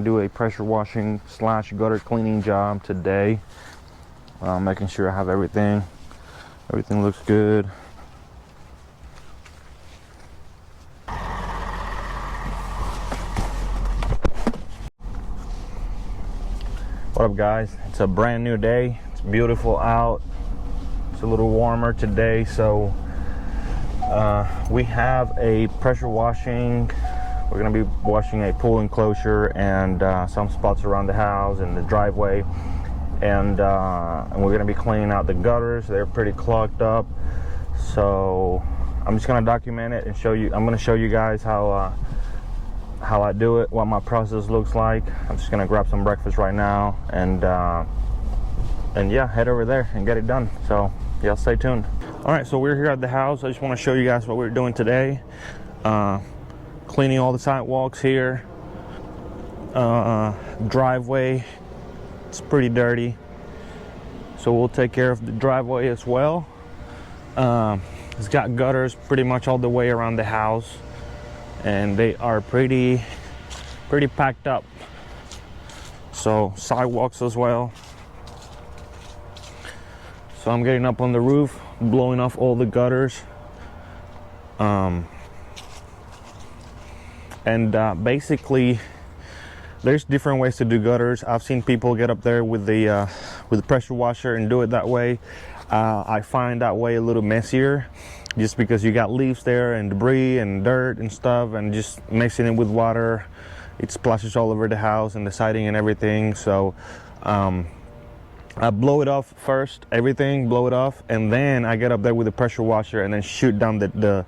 Do a pressure washing slash gutter cleaning job today. Making sure I have everything looks good. What up, guys? It's a brand new day. It's beautiful out. It's a little warmer today, so we have a pressure washing. We're gonna be washing a pool enclosure and some spots around the house and the driveway, and we're gonna be cleaning out the gutters. They're pretty clogged up, so I'm just gonna document it and show you. I'm gonna show you guys how I do it, what my process looks like. I'm just gonna grab some breakfast right now and yeah, head over there and get it done. So y'all stay tuned. All right, so we're here at the house. I just want to show you guys what we're doing today. Cleaning all the sidewalks here. Driveway, it's pretty dirty, so we'll take care of the driveway as well. It's got gutters pretty much all the way around the house, and they are pretty packed up. So sidewalks as well. So I'm getting up on the roof, blowing off all the gutters. Basically, there's different ways to do gutters. I've seen people get up there with the pressure washer and do it that way. I find that way a little messier, just because you got leaves there and debris and dirt and stuff, and just mixing it with water, it splashes all over the house and the siding and everything. So I blow it off first, blow it off, and then I get up there with the pressure washer and then shoot down the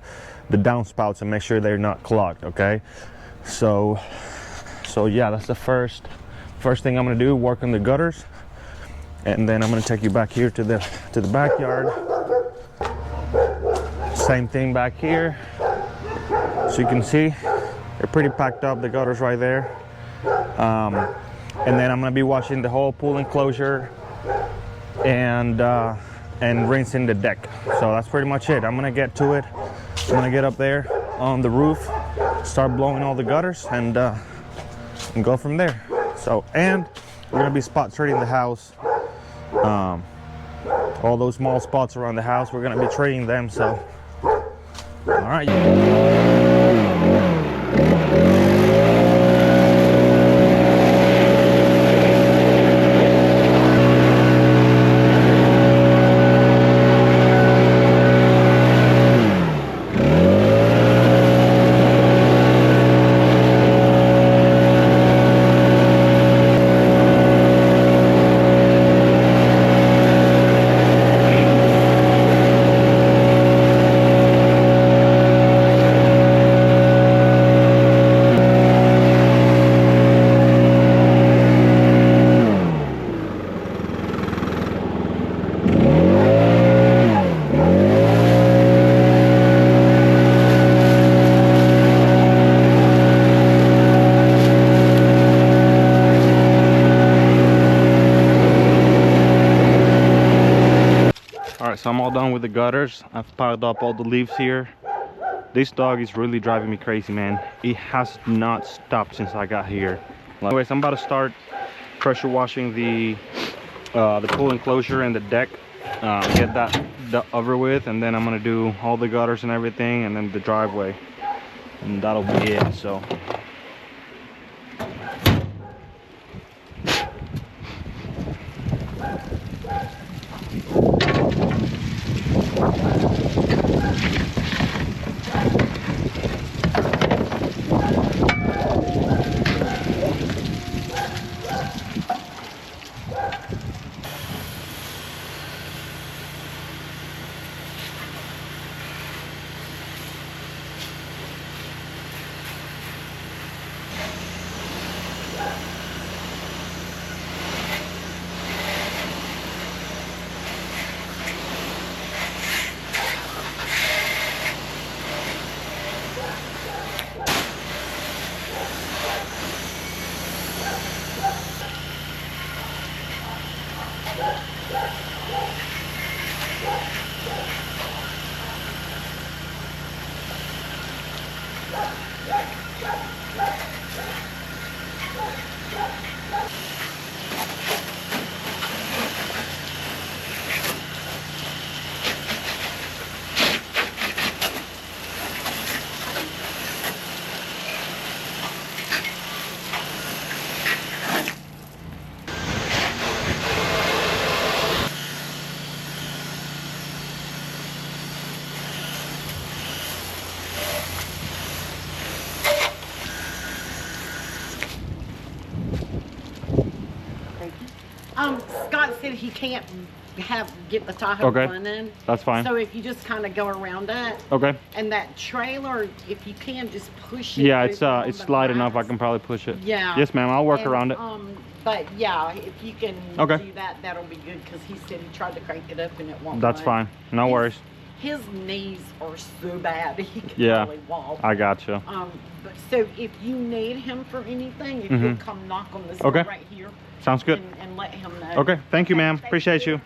downspouts and make sure they're not clogged. Okay, so yeah, that's the first thing I'm gonna do, work on the gutters, and then I'm gonna take you back here to the backyard. Same thing back here. So you can see they're pretty packed up, the gutters right there. And then I'm gonna be washing the whole pool enclosure and rinsing the deck. So that's pretty much it. I'm gonna get to it. I'm gonna get up there on the roof, start blowing all the gutters, and go from there. So, and we're gonna be spot treating the house. All those small spots around the house, we're gonna be treating them. So, all right. So I'm all done with the gutters. I've piled up all the leaves here. This dog is really driving me crazy, man. It has not stopped since I got here. Anyways, I'm about to start pressure washing the pool enclosure and the deck. Get that over with, and then I'm gonna do all the gutters and everything, and then the driveway, and that'll be it. So Scott said he can't get the Tahoe running. That's fine. So if you just kind of go around it. Okay. And that trailer, if you can, just push it. Yeah, it's light enough. I can probably push it. Yeah. Yes, ma'am. I'll work around it. But yeah, if you can do that, that'll be good, because he said he tried to crank it up and it won't. That's fine. No worries. His knees are so bad he can barely walk. I got you. But so if you need him for anything, if you'll come knock on this door right here. Sounds good. And let him know. Okay. Thank you, ma'am. Appreciate you.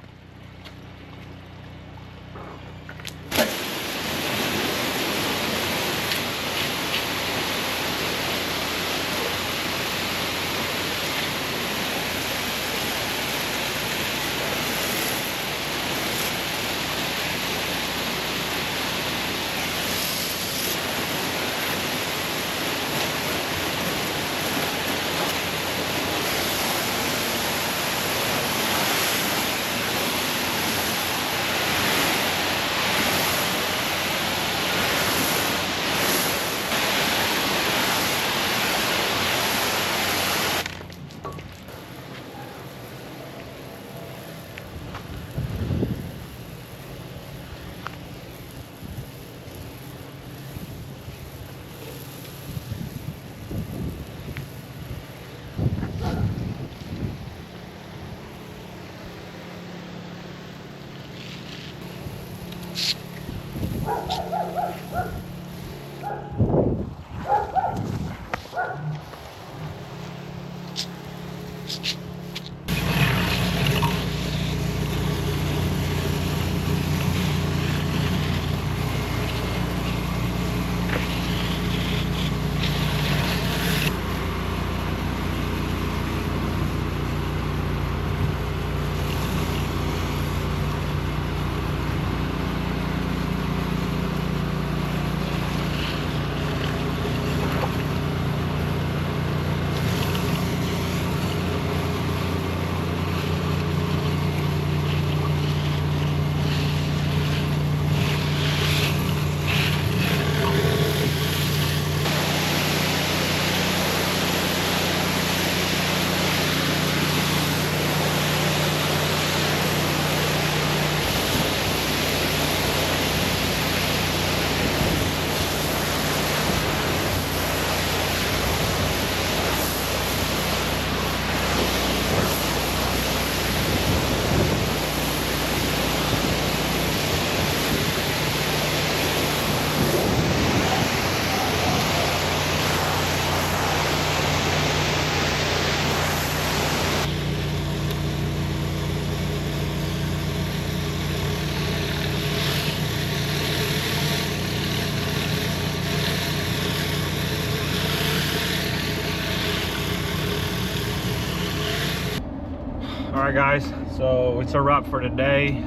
Alright guys, so it's a wrap for today.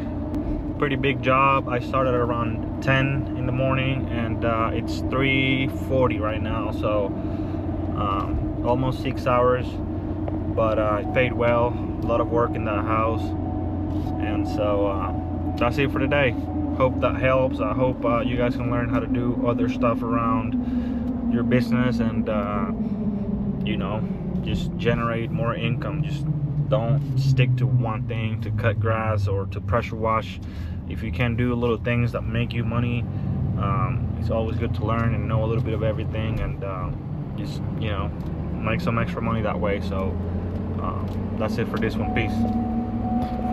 Pretty big job. I started around 10 in the morning and it's 3:40 right now, so almost 6 hours, but it paid well. A lot of work in the house, and so that's it for today. Hope that helps. I hope you guys can learn how to do other stuff around your business and you know, just generate more income. Just don't stick to one thing, to cut grass or to pressure wash. If you can do little things that make you money, it's always good to learn and know a little bit of everything, and just, you know, make some extra money that way. So that's it for this one. Peace.